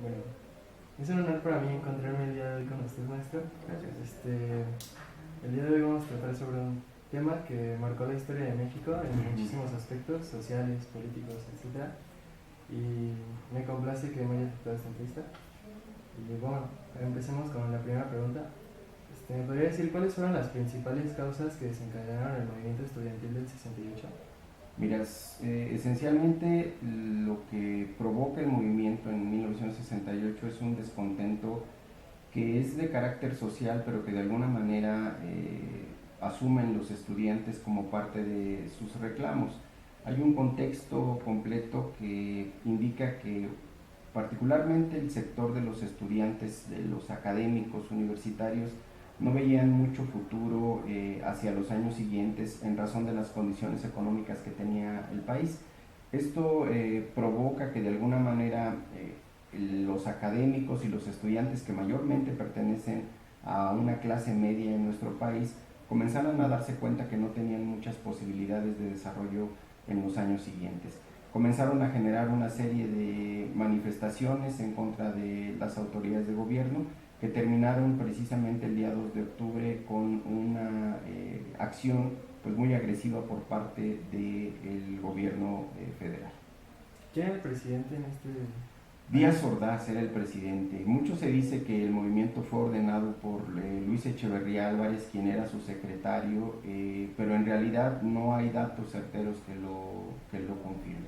Bueno, es un honor para mí encontrarme el día de hoy con usted, maestro. Gracias. El día de hoy vamos a tratar sobre un tema que marcó la historia de México en muchísimos aspectos, sociales, políticos, etc. Y me complace que me haya aceptado esta entrevista. Y bueno, empecemos con la primera pregunta. ¿Me podría decir cuáles fueron las principales causas que desencadenaron el movimiento estudiantil del 68? Mira, esencialmente lo que provoca el movimiento en 1968 es un descontento que es de carácter social, pero que de alguna manera asumen los estudiantes como parte de sus reclamos. Hay un contexto completo que indica que particularmente el sector de los estudiantes, de los académicos universitarios, no veían mucho futuro hacia los años siguientes en razón de las condiciones económicas que tenía el país. Esto provoca que de alguna manera los académicos y los estudiantes que mayormente pertenecen a una clase media en nuestro país comenzaron a darse cuenta que no tenían muchas posibilidades de desarrollo en los años siguientes. Comenzaron a generar una serie de manifestaciones en contra de las autoridades de gobierno que terminaron precisamente el día 2 de octubre con una acción pues muy agresiva por parte del gobierno federal. ¿Quién era el presidente en este? Díaz Ordaz era el presidente. Mucho se dice que el movimiento fue ordenado por Luis Echeverría Álvarez, quien era su secretario, pero en realidad no hay datos certeros que lo confirmen.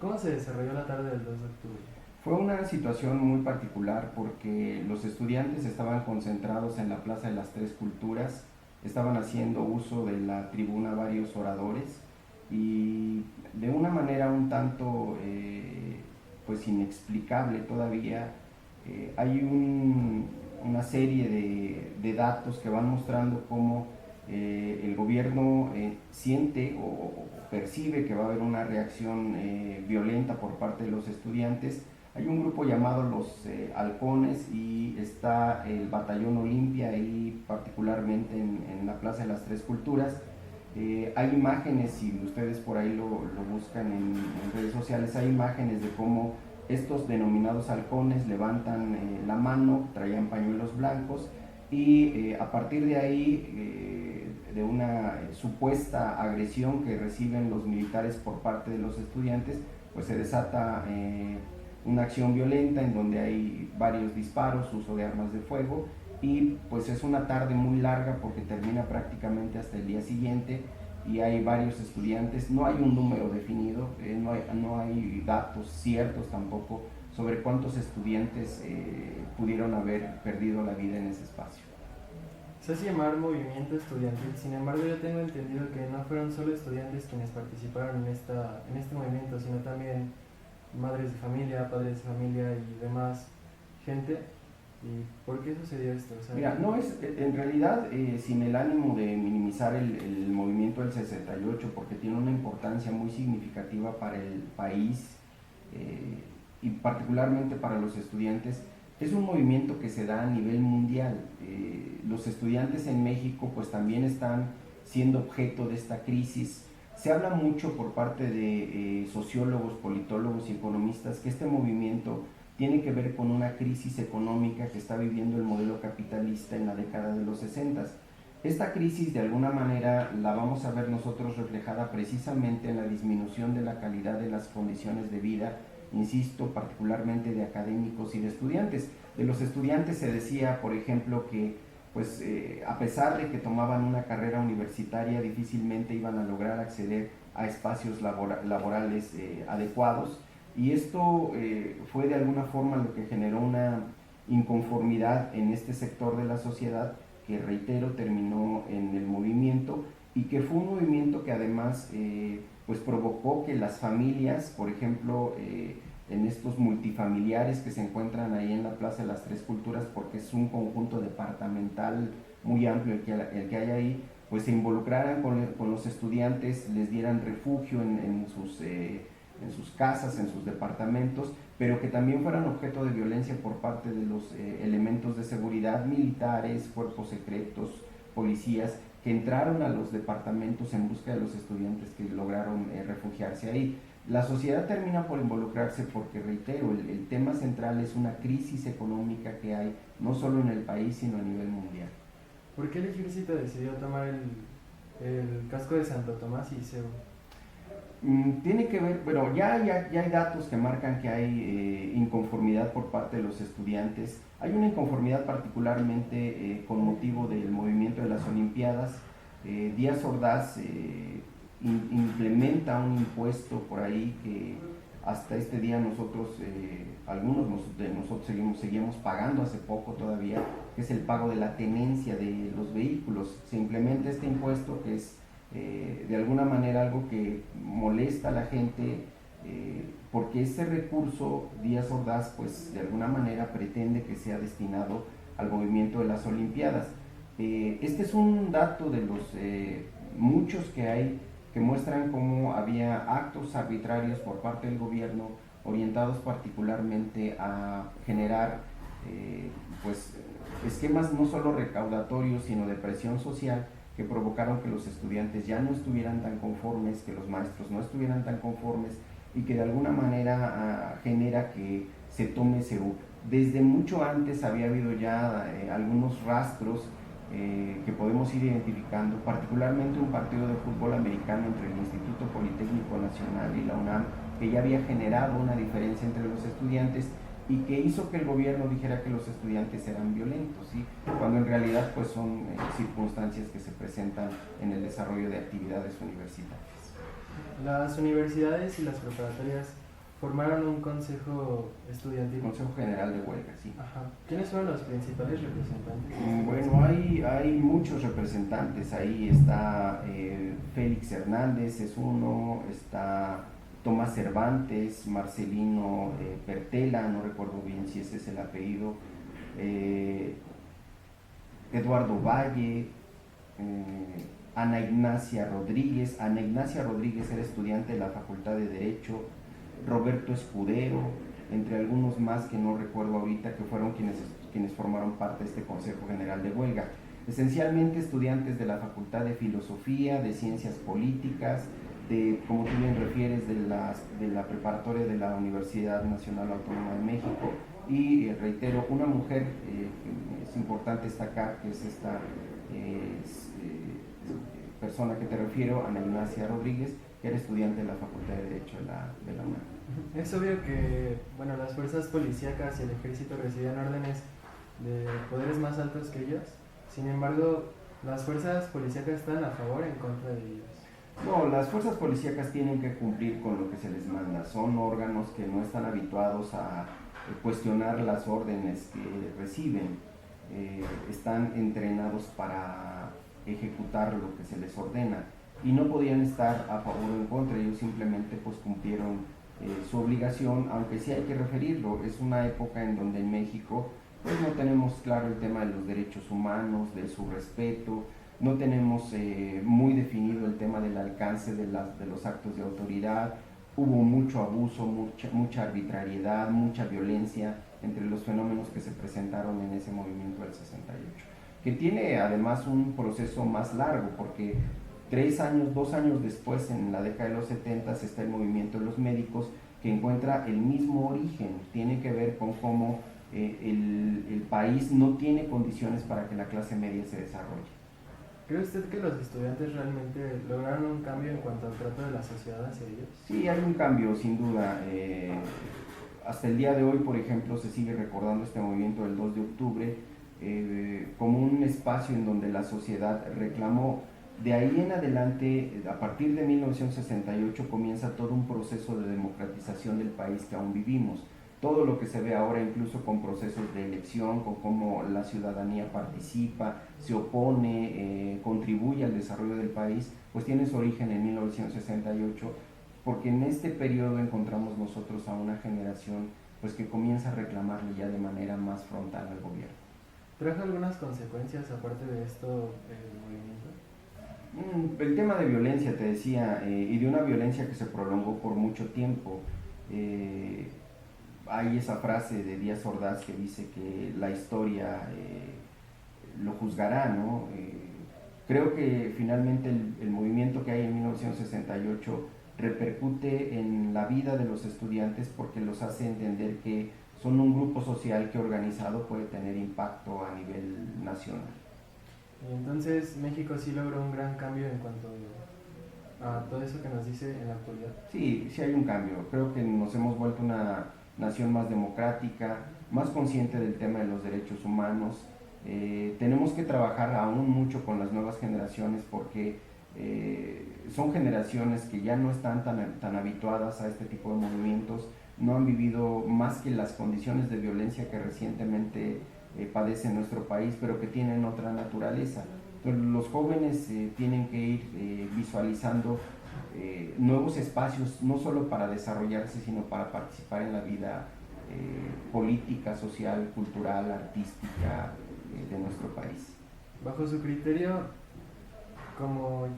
¿Cómo se desarrolló la tarde del 2 de octubre? Fue una situación muy particular porque los estudiantes estaban concentrados en la Plaza de las Tres Culturas, estaban haciendo uso de la tribuna varios oradores y de una manera un tanto pues inexplicable todavía hay una serie de datos que van mostrando cómo el gobierno siente o percibe que va a haber una reacción violenta por parte de los estudiantes. Hay un grupo llamado los Halcones y está el Batallón Olimpia ahí particularmente en la Plaza de las Tres Culturas. Hay imágenes, si ustedes por ahí lo buscan en redes sociales, hay imágenes de cómo estos denominados halcones levantan la mano, traían pañuelos blancos y a partir de ahí, de una supuesta agresión que reciben los militares por parte de los estudiantes, pues se desata una acción violenta en donde hay varios disparos, uso de armas de fuego y pues es una tarde muy larga porque termina prácticamente hasta el día siguiente y hay varios estudiantes, no hay un número definido, no hay datos ciertos tampoco sobre cuántos estudiantes pudieron haber perdido la vida en ese espacio. Se hace llamar movimiento estudiantil, sin embargo yo tengo entendido que no fueron solo estudiantes quienes participaron en este movimiento, sino también madres de familia, padres de familia y demás gente. ¿Y por qué sucedió esto? O sea, mira, no es, en realidad, sin el ánimo de minimizar el movimiento del 68, porque tiene una importancia muy significativa para el país y particularmente para los estudiantes, es un movimiento que se da a nivel mundial. Los estudiantes en México pues también están siendo objeto de esta crisis. Se habla mucho por parte de sociólogos, politólogos y economistas que este movimiento tiene que ver con una crisis económica que está viviendo el modelo capitalista en la década de los 60. Esta crisis de alguna manera la vamos a ver nosotros reflejada precisamente en la disminución de la calidad de las condiciones de vida, insisto, particularmente de académicos y de estudiantes. De los estudiantes se decía, por ejemplo, que pues a pesar de que tomaban una carrera universitaria difícilmente iban a lograr acceder a espacios laborales adecuados. Y esto fue de alguna forma lo que generó una inconformidad en este sector de la sociedad que, reitero, terminó en el movimiento y que fue un movimiento que además pues provocó que las familias, por ejemplo, en estos multifamiliares que se encuentran ahí en la Plaza de las Tres Culturas, porque es un conjunto departamental muy amplio el que hay ahí, pues se involucraran con los estudiantes, les dieran refugio en sus casas, en sus departamentos, pero que también fueran objeto de violencia por parte de los elementos de seguridad, militares, cuerpos secretos, policías, que entraron a los departamentos en busca de los estudiantes que lograron refugiarse ahí. La sociedad termina por involucrarse porque, reitero, el tema central es una crisis económica que hay no solo en el país, sino a nivel mundial. ¿Por qué el ejército decidió tomar el casco de Santo Tomás y Cebo? Tiene que ver, bueno, ya hay datos que marcan que hay inconformidad por parte de los estudiantes. Hay una inconformidad particularmente con motivo del movimiento de las Olimpiadas. Díaz Ordaz implementa un impuesto por ahí que hasta este día nosotros, algunos de nosotros seguimos pagando hace poco todavía, que es el pago de la tenencia de los vehículos. Se implementa este impuesto que es de alguna manera algo que molesta a la gente, porque ese recurso Díaz Ordaz pues de alguna manera pretende que sea destinado al movimiento de las Olimpiadas. Este es un dato de los muchos que hay que muestran cómo había actos arbitrarios por parte del gobierno orientados particularmente a generar pues esquemas no solo recaudatorios sino de presión social que provocaron que los estudiantes ya no estuvieran tan conformes, que los maestros no estuvieran tan conformes y que de alguna manera genera que se tome CEU. Desde mucho antes había habido ya algunos rastros que podemos ir identificando, particularmente un partido de fútbol americano entre el Instituto Politécnico Nacional y la UNAM, que ya había generado una diferencia entre los estudiantes y que hizo que el gobierno dijera que los estudiantes eran violentos, ¿sí? Cuando en realidad pues son circunstancias que se presentan en el desarrollo de actividades universitarias. Las universidades y las preparatorias formaron un consejo estudiantil. Consejo General de Huelga, sí. Ajá. ¿Quiénes fueron los principales representantes? Bueno, hay muchos representantes. Ahí está Félix Hernández, es uno, está Tomás Cervantes, Marcelino Pertela, no recuerdo bien si ese es el apellido, Eduardo Valle, Ana Ignacia Rodríguez. Ana Ignacia Rodríguez era estudiante de la Facultad de Derecho, Roberto Escudero, entre algunos más que no recuerdo ahorita, que fueron quienes formaron parte de este Consejo General de Huelga. Esencialmente estudiantes de la Facultad de Filosofía, de Ciencias Políticas, como tú bien refieres, de la preparatoria de la Universidad Nacional Autónoma de México, y reitero, una mujer que es importante destacar, que es esta persona que te refiero, Ana Ignacia Rodríguez, que era estudiante de la Facultad de Derecho de la UNAM. Es obvio que las fuerzas policíacas y el ejército recibían órdenes de poderes más altos que ellos. Sin embargo, las fuerzas policíacas están a favor o en contra de ellos. No, las fuerzas policíacas tienen que cumplir con lo que se les manda. Son órganos que no están habituados a cuestionar las órdenes que reciben. Están entrenados para ejecutar lo que se les ordena y no podían estar a favor o en contra. Ellos simplemente pues cumplieron su obligación, aunque sí hay que referirlo. Es una época en donde en México pues no tenemos claro el tema de los derechos humanos, de su respeto. No tenemos muy definido el tema del alcance de los actos de autoridad. Hubo mucho abuso, mucha arbitrariedad, mucha violencia entre los fenómenos que se presentaron en ese movimiento del 68, que tiene además un proceso más largo, porque 2 años después, en la década de los 70, está el movimiento de los médicos, que encuentra el mismo origen. Tiene que ver con cómo el país no tiene condiciones para que la clase media se desarrolle. ¿Cree usted que los estudiantes realmente lograron un cambio en cuanto al trato de la sociedad hacia ellos? Sí, hay un cambio, sin duda. Hasta el día de hoy, por ejemplo, se sigue recordando este movimiento del 2 de octubre como un espacio en donde la sociedad reclamó. De ahí en adelante, a partir de 1968, comienza todo un proceso de democratización del país que aún vivimos. Todo lo que se ve ahora, incluso con procesos de elección, con cómo la ciudadanía participa, se opone, contribuye al desarrollo del país, pues tiene su origen en 1968, porque en este periodo encontramos nosotros a una generación pues que comienza a reclamarle ya de manera más frontal al gobierno. ¿Trajo algunas consecuencias aparte de esto el movimiento? El tema de violencia, te decía, y de una violencia que se prolongó por mucho tiempo. Hay esa frase de Díaz Ordaz que dice que la historia lo juzgará, ¿no? Creo que finalmente el movimiento que hay en 1968 repercute en la vida de los estudiantes porque los hace entender que son un grupo social que organizado puede tener impacto a nivel nacional. Y entonces México sí logró un gran cambio en cuanto a todo eso que nos dice en la actualidad. Sí, sí hay un cambio. Creo que nos hemos vuelto una nación más democrática, más consciente del tema de los derechos humanos. Tenemos que trabajar aún mucho con las nuevas generaciones porque son generaciones que ya no están tan habituadas a este tipo de movimientos, no han vivido más que las condiciones de violencia que recientemente padece nuestro país, pero que tienen otra naturaleza. Entonces, los jóvenes tienen que ir visualizando nuevos espacios, no solo para desarrollarse, sino para participar en la vida política, social, cultural, artística de nuestro país. Bajo su criterio, como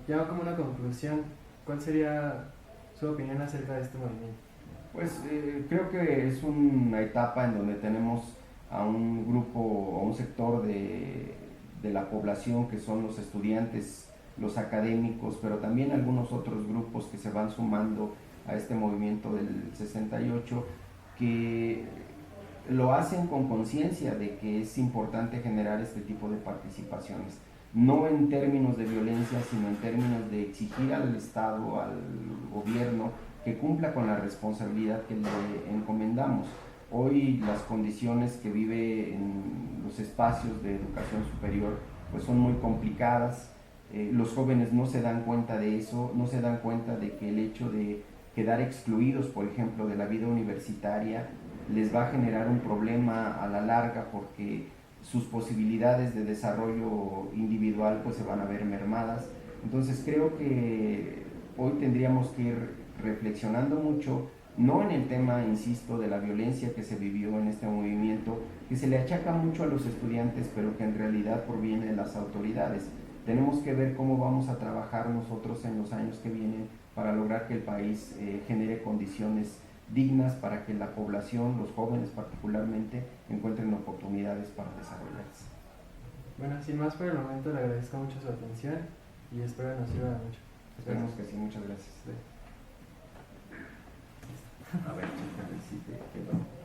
una conclusión, ¿cuál sería su opinión acerca de este movimiento? Pues creo que es una etapa en donde tenemos a un grupo o un sector de la población que son los estudiantes, los académicos, pero también algunos otros grupos que se van sumando a este movimiento del 68, que lo hacen con conciencia de que es importante generar este tipo de participaciones, no en términos de violencia, sino en términos de exigir al Estado, al gobierno, que cumpla con la responsabilidad que le encomendamos. Hoy las condiciones que vive en los espacios de educación superior pues son muy complicadas. Los jóvenes no se dan cuenta de eso, no se dan cuenta de que el hecho de quedar excluidos, por ejemplo, de la vida universitaria les va a generar un problema a la larga porque sus posibilidades de desarrollo individual pues se van a ver mermadas. Entonces creo que hoy tendríamos que ir reflexionando mucho, no en el tema, insisto, de la violencia que se vivió en este movimiento, que se le achaca mucho a los estudiantes, pero que en realidad proviene de las autoridades. Tenemos que ver cómo vamos a trabajar nosotros en los años que vienen para lograr que el país genere condiciones dignas para que la población, los jóvenes particularmente, encuentren oportunidades para desarrollarse. Bueno, sin más por el momento, le agradezco mucho su atención y espero nos sirva mucho. Esperemos que sí, muchas gracias. Sí. A ver, chécale si te quedó.